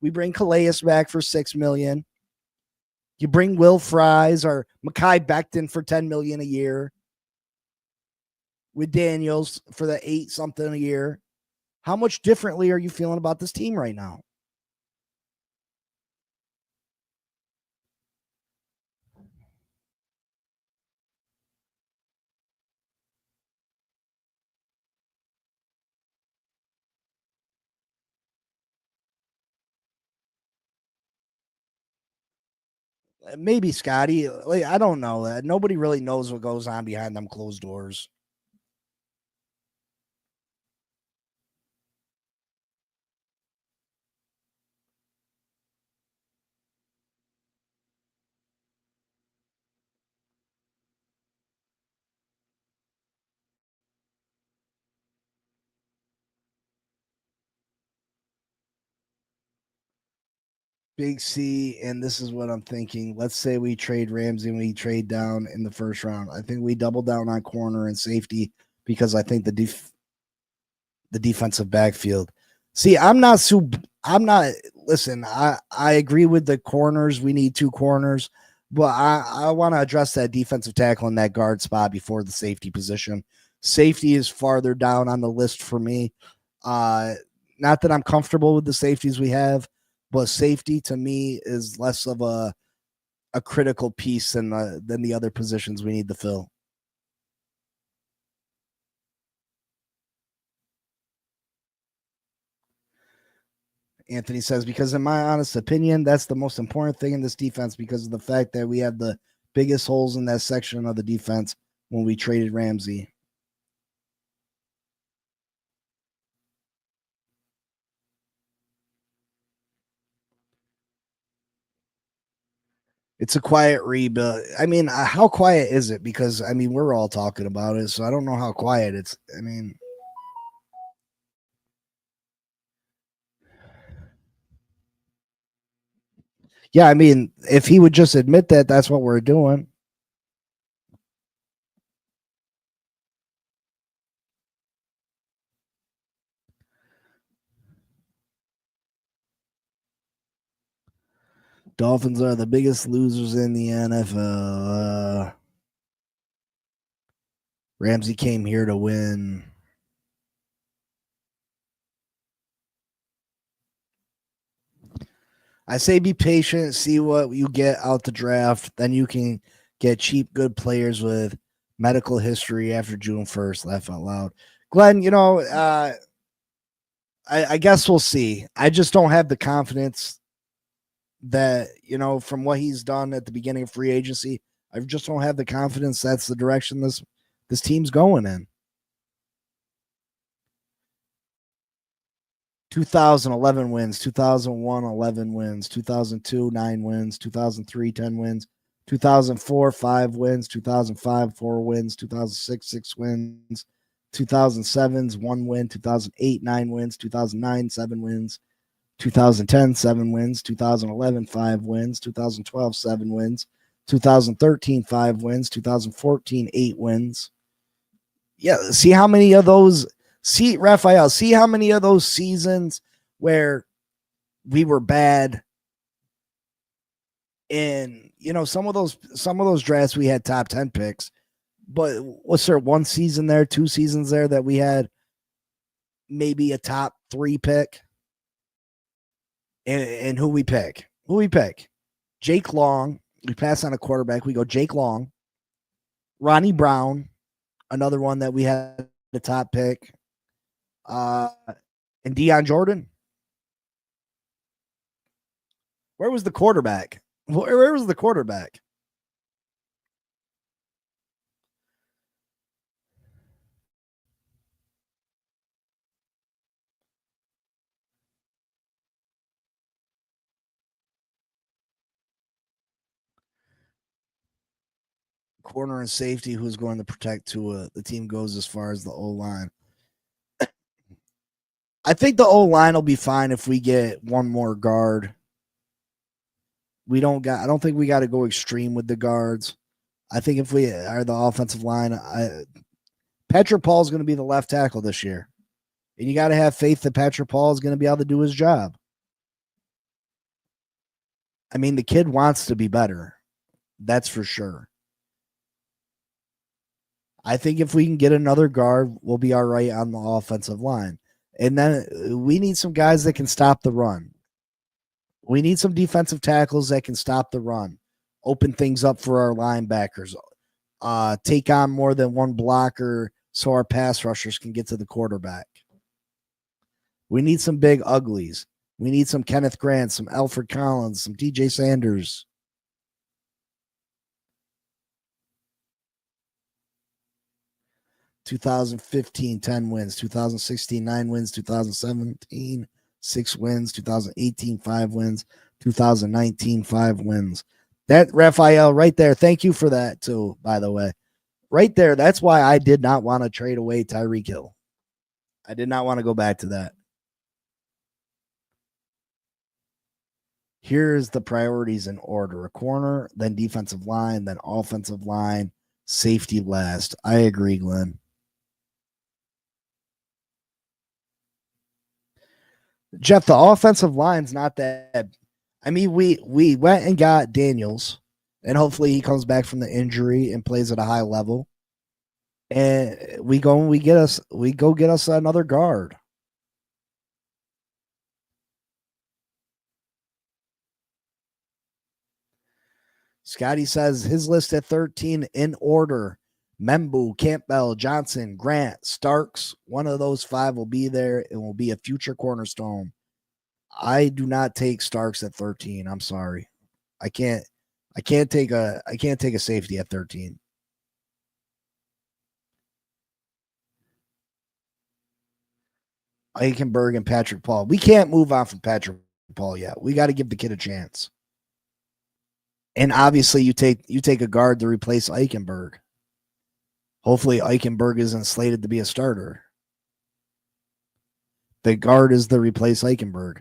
Speaker 2: We bring Calais back for $6 million. You bring Will Fries or Mekhi Becton for $10 million a year. With Daniels for the 8-something a year. How much differently are you feeling about this team right now? Maybe Scotty. Like, I don't know. Nobody really knows what goes on behind them closed doors. Big C, and this is what I'm thinking. Let's say we trade Ramsey and we trade down in the first round. I think we double down on corner and safety because I think the defensive backfield. See, listen, I agree with the corners. We need 2 corners, but I want to address that defensive tackle in that guard spot before the safety position. Safety is farther down on the list for me. Not that I'm comfortable with the safeties we have, but safety to me is less of a critical piece than the other positions we need to fill. Anthony says, because in my honest opinion, that's the most important thing in this defense because of the fact that we have the biggest holes in that section of the defense when we traded Ramsey. It's a quiet rebuild. I mean, how quiet is it? Because, I mean, we're all talking about it, so I don't know how quiet it's. I mean, yeah, I mean, if he would just admit that that's what we're doing. Dolphins are the biggest losers in the NFL. Ramsey came here to win. I say be patient, see what you get out the draft. Then you can get cheap, good players with medical history after June 1st. Laugh out loud. Glenn, I guess we'll see. I just don't have the confidence that, from what he's done at the beginning of free agency, I just don't have the confidence that's the direction this team's going in. 2011 wins, 2001 11 wins, 2002 9 wins, 2003 10 wins, 2004 5 wins, 2005 4 wins, 2006 6 wins, 2007's 1 win, 2008 9 wins, 2009 7 wins, 2010 7 wins, 2011 5 wins, 2012 7 wins, 2013 5 wins, 2014 8 wins. Yeah, see how many of those Raphael, see how many of those seasons where we were bad in, some of those drafts we had top 10 picks, but was there one season there, 2 seasons there that we had maybe a top 3 pick? And who we pick? Jake Long. We pass on a quarterback. We go Jake Long. Ronnie Brown, another one that we had the top pick. And Deion Jordan. Where was the quarterback? Where was the quarterback? Corner and safety, who's going to protect Tua? The team goes as far as the O-line. I think the O-line will be fine if we get one more guard. I don't think we got to go extreme with the guards. I think if we are the offensive line, Patrick Paul's going to be the left tackle this year. And you got to have faith that Patrick Paul is going to be able to do his job. I mean, the kid wants to be better. That's for sure. I think if we can get another guard, we'll be all right on the offensive line. And then we need some guys that can stop the run. We need some defensive tackles that can stop the run, open things up for our linebackers, take on more than one blocker so our pass rushers can get to the quarterback. We need some big uglies. We need some Kenneth Grant, some Alfred Collins, some DJ Sanders. (2015) 10 wins, 2016 9 wins, 2017 6 wins, 2018 5 wins, 2019 5 wins. That Raphael right there, thank you for that too, by the way. Right there, that's why I did not want to trade away Tyreek Hill. I did not want to go back to that. Here's the priorities in order: a corner, then defensive line, then offensive line, safety last. I agree, Glenn. Jeff, the offensive line's not that. I mean, we went and got Daniels, and hopefully he comes back from the injury and plays at a high level. And we go get us another guard. Scotty says his list at 13 in order: Membu, Campbell, Johnson, Grant, Starks. One of those five will be there and will be a future cornerstone. I do not take Starks at 13. I'm sorry. I can't take a safety at 13. Eichenberg and Patrick Paul. We can't move on from Patrick Paul yet. We got to give the kid a chance. And obviously you take a guard to replace Eichenberg. Hopefully Eichenberg isn't slated to be a starter. The guard is to replace Eichenberg.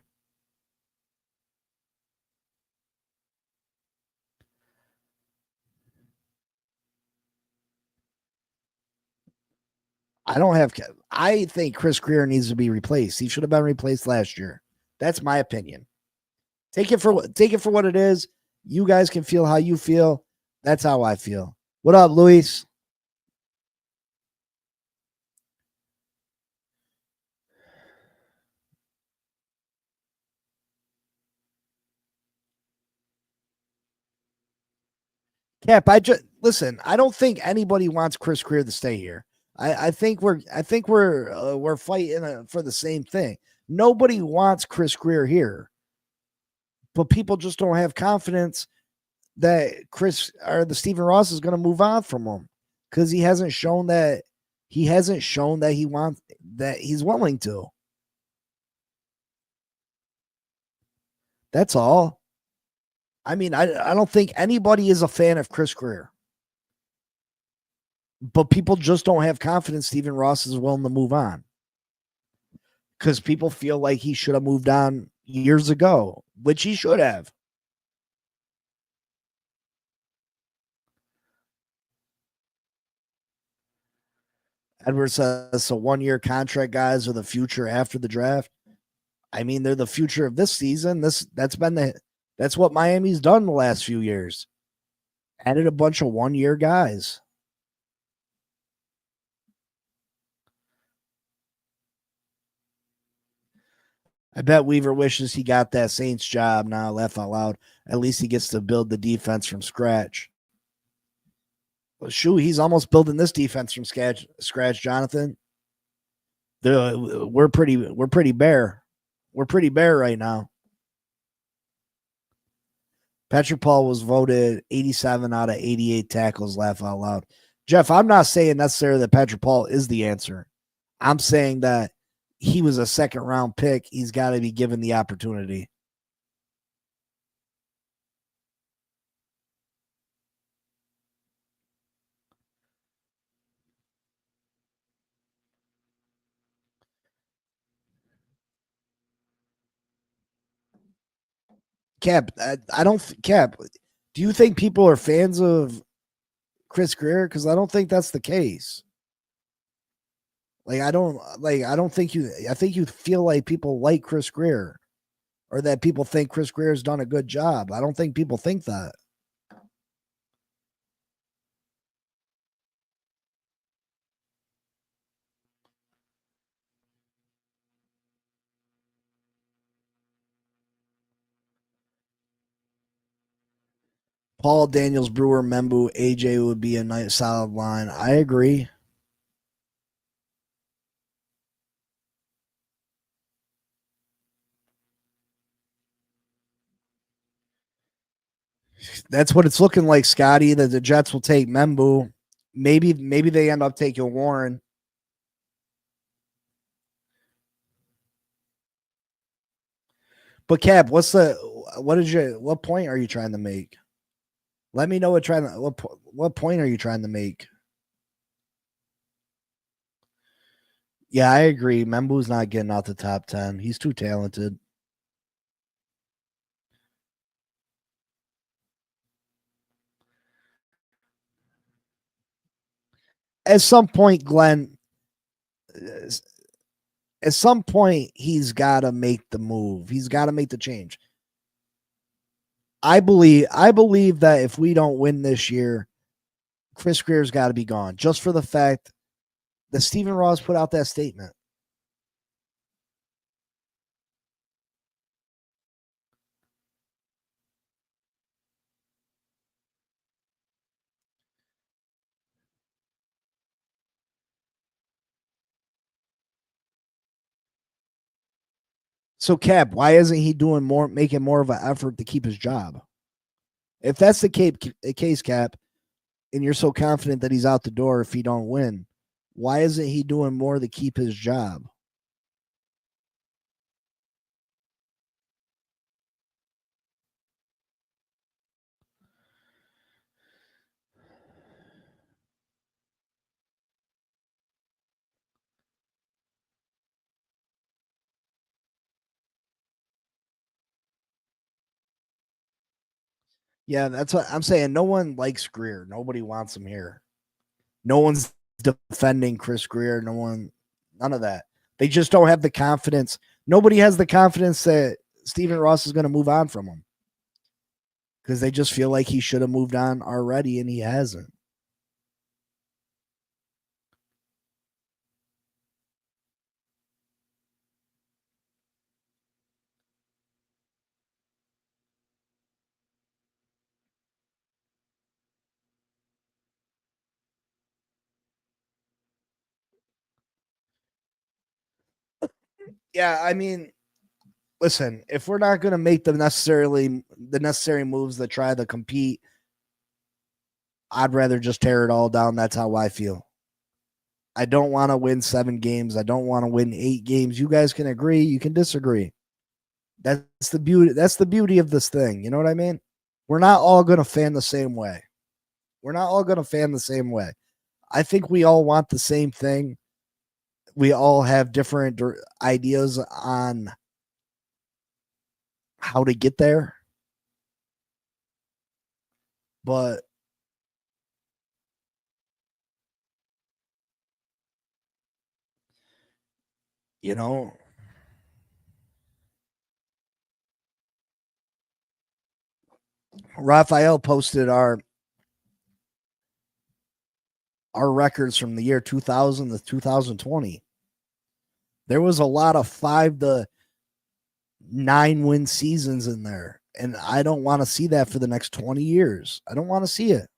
Speaker 2: I think Chris Greer needs to be replaced. He should have been replaced last year. That's my opinion. Take it for what it is. You guys can feel how you feel. That's how I feel. What up, Luis? Cap, listen. I don't think anybody wants Chris Greer to stay here. I think we're fighting for the same thing. Nobody wants Chris Greer here, but people just don't have confidence that the Stephen Ross is going to move on from him because he hasn't shown that he wants that he's willing to. That's all. I mean, I don't think anybody is a fan of Chris Greer. But people just don't have confidence Stephen Ross is willing to move on. Because people feel like he should have moved on years ago, which he should have. Edwards says, so 1-year contract guys are the future after the draft. I mean, they're the future of this season. That's what Miami's done the last few years. Added a bunch of 1-year guys. I bet Weaver wishes he got that Saints job now, laugh out loud. At least he gets to build the defense from scratch. Well, shoot, he's almost building this defense from scratch, Jonathan. We're pretty bare. We're pretty bare right now. Patrick Paul was voted 87 out of 88 tackles. Laugh out loud. Jeff, I'm not saying necessarily that Patrick Paul is the answer. I'm saying that he was a second round pick. He's got to be given the opportunity. Cap, I don't Cap. Do you think people are fans of Chris Greer? Because I don't think that's the case. I don't think you. I think you feel like people like Chris Greer, or that people think Chris Greer has done a good job. I don't think people think that. Paul, Daniels, Brewer, Membu, AJ would be a nice solid line. I agree. That's what it's looking like, Scotty. That the Jets will take Membu. Maybe they end up taking Warren. But Cap, what point are you trying to make? Let me know what point are you trying to make? Yeah, I agree. Membu's not getting out the top 10. He's too talented. At some point, Glenn, at some point, he's got to make the move. He's got to make the change. I believe that if we don't win this year, Chris Greer's got to be gone, just for the fact that Stephen Ross put out that statement. So, Cap, why isn't he making more of an effort to keep his job? If that's the case, Cap, and you're so confident that he's out the door if he don't win, why isn't he doing more to keep his job? Yeah, that's what I'm saying. No one likes Greer. Nobody wants him here. No one's defending Chris Greer. None of that. They just don't have the confidence. Nobody has the confidence that Stephen Ross is going to move on from him because they just feel like he should have moved on already and he hasn't. Yeah, I mean, listen, if we're not going to make the necessary moves to try to compete, I'd rather just tear it all down. That's how I feel. I don't want to win 7 games. I don't want to win 8 games. You guys can agree, you can disagree. That's the beauty. That's the beauty of this thing. You know what I mean? We're not all going to fan the same way. We're not all going to fan the same way. I think we all want the same thing. We all have different ideas on how to get there. But you know, Raphael posted our records from the year 2000 to 2020. There was a lot of 5 to 9 win seasons in there. And I don't want to see that for the next 20 years. I don't want to see it.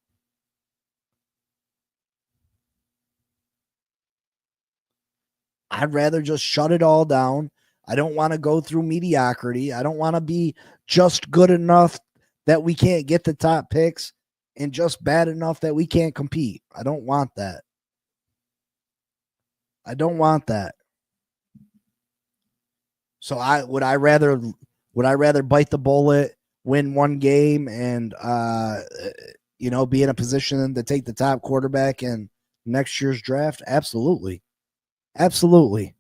Speaker 2: I'd rather just shut it all down. I don't want to go through mediocrity. I don't want to be just good enough that we can't get the top picks and just bad enough that we can't compete. I don't want that. I don't want that. So would I rather bite the bullet, win one game, and be in a position to take the top quarterback in next year's draft? Absolutely. Absolutely.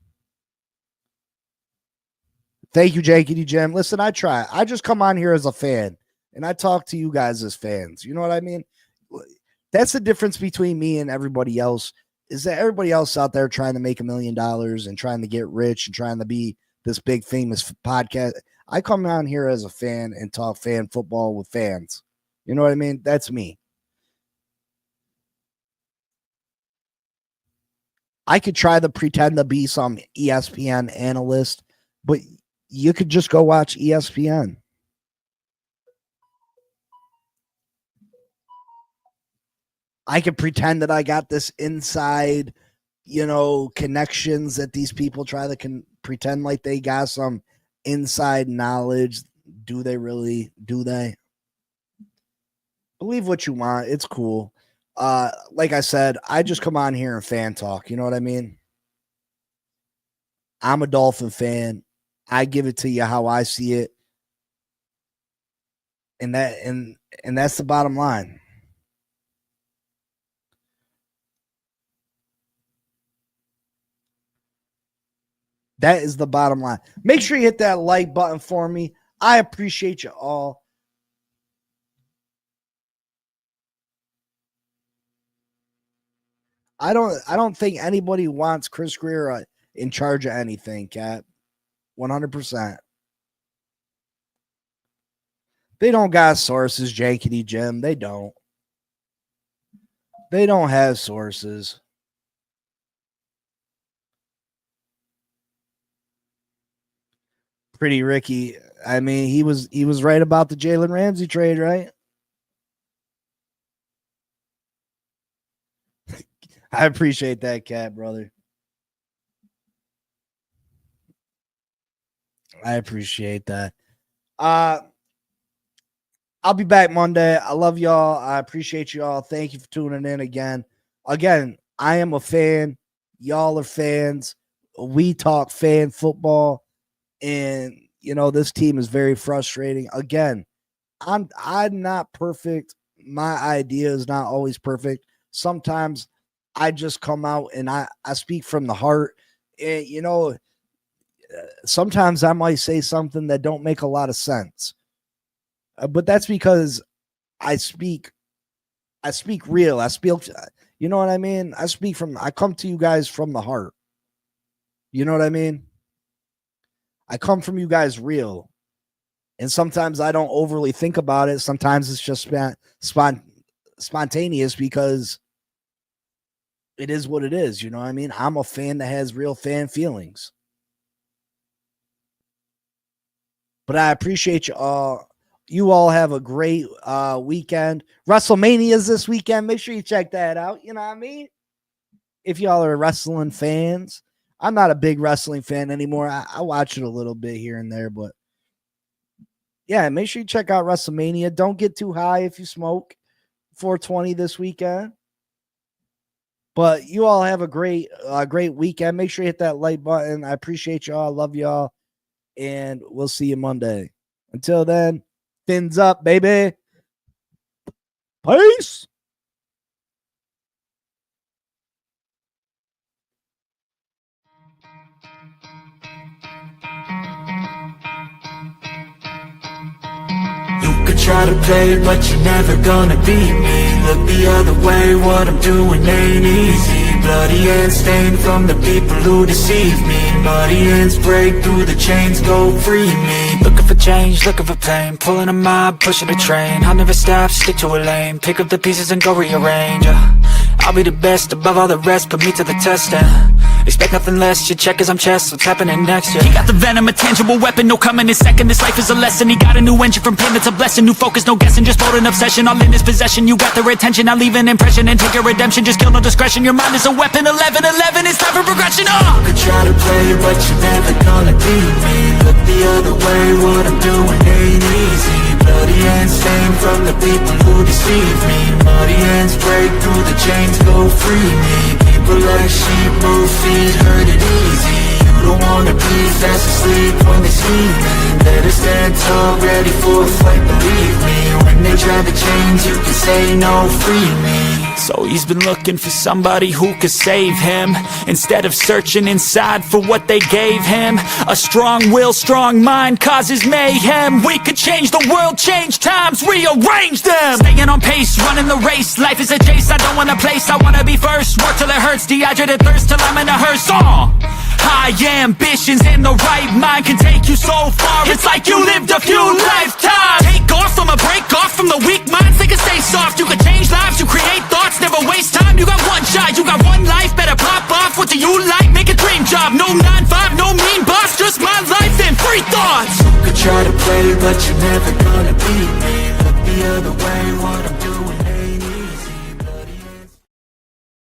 Speaker 2: Thank you, Jakey Jim. Listen, I try. I just come on here as a fan, and I talk to you guys as fans. You know what I mean? That's the difference between me and everybody else, is that everybody else out there trying to make $1 million and trying to get rich and trying to be this big famous podcast. I come on here as a fan and talk fan football with fans. You know what I mean? That's me. I could try to pretend to be some ESPN analyst, but you could just go watch ESPN. I could pretend that I got this inside, connections that these people try to pretend like they got some inside knowledge. Do they really? Do they? Believe what you want. It's cool. Like I said, I just come on here and fan talk. You know what I mean? I'm a Dolphin fan. I give it to you how I see it. And that's the bottom line. That is the bottom line. Make sure you hit that like button for me. I appreciate you all. I don't think anybody wants Chris Grier in charge of anything, Cat. 100%. They don't got sources, Jakey Jim. They don't. They don't have sources. Pretty Ricky. I mean, he was right about the Jalen Ramsey trade, right? I appreciate that, Cat, brother. I appreciate that. I'll be back Monday. I love y'all. I appreciate y'all. Thank you for tuning in again. Again, I am a fan. Y'all are fans. We talk fan football. And, this team is very frustrating. Again, I'm not perfect. My idea is not always perfect. Sometimes I just come out and I speak from the heart. And, sometimes I might say something that don't make a lot of sense. But that's because I speak real. You know what I mean? I come to you guys from the heart. You know what I mean? I come from you guys real. And sometimes I don't overly think about it. Sometimes it's just spontaneous because it is what it is. You know what I mean? I'm a fan that has real fan feelings. But I appreciate you all. You all have a great weekend. WrestleMania is this weekend. Make sure you check that out. You know what I mean? If y'all are wrestling fans. I'm not a big wrestling fan anymore. I watch it a little bit here and there. But, yeah, make sure you check out WrestleMania. Don't get too high if you smoke. 420 this weekend. But you all have a great weekend. Make sure you hit that like button. I appreciate y'all. I love y'all. And we'll see you Monday. Until then, fins up, baby. Peace.
Speaker 1: You could try to play, but you're never gonna beat me. Look the other way, what I'm doing ain't easy. Bloody hands stained from the people who deceive me. Muddy hands break through the chains, go free me. Looking for change, looking for pain. Pulling a mob, pushing a train. I'll never stop, stick to a lane. Pick up the pieces and go rearrange. I'll be the best above all the rest, put me to the test and expect nothing less, your check is I'm chest, what's happening next, yeah. He got the venom, a tangible weapon, no coming in second. This life is a lesson, he got a new engine from pain, it's a blessing. New focus, no guessing, just bold and obsession, all in his possession. You got their attention, I leave an impression and take your redemption. Just kill, no discretion, your mind is a
Speaker 3: weapon, 11-11, it's time for progression.
Speaker 1: You could try to play, but you're never gonna beat me. Look the other way, what I'm doing ain't easy. Bloody hands stained from the people who deceive me. Muddy hands break through the chains, go free me. People like sheep move feet, hurt it easy. You don't wanna be fast asleep when they see me. Better stand tall, ready for a fight, believe me. When they try to change, you can say no, free me.
Speaker 3: So he's been looking for somebody who could save him, instead of searching inside for what they gave him. A strong will, strong mind causes mayhem. We could change the world, change times, rearrange them. Staying on pace, running the race. Life is a chase, I don't want a place, I wanna be first. Work till it hurts, dehydrated thirst till I'm in a hearse. High ambitions and the right mind can take you so far. It's like you lived a few lifetimes. Take off from a break off from the weak minds. They can stay soft. You can change lives. You create thoughts. Never waste time. You got one shot. You got one life. Better pop off. What do you like? Make a dream job. No 9-5. No mean boss. Just my life and free thoughts.
Speaker 1: You could try to play, but you're never gonna be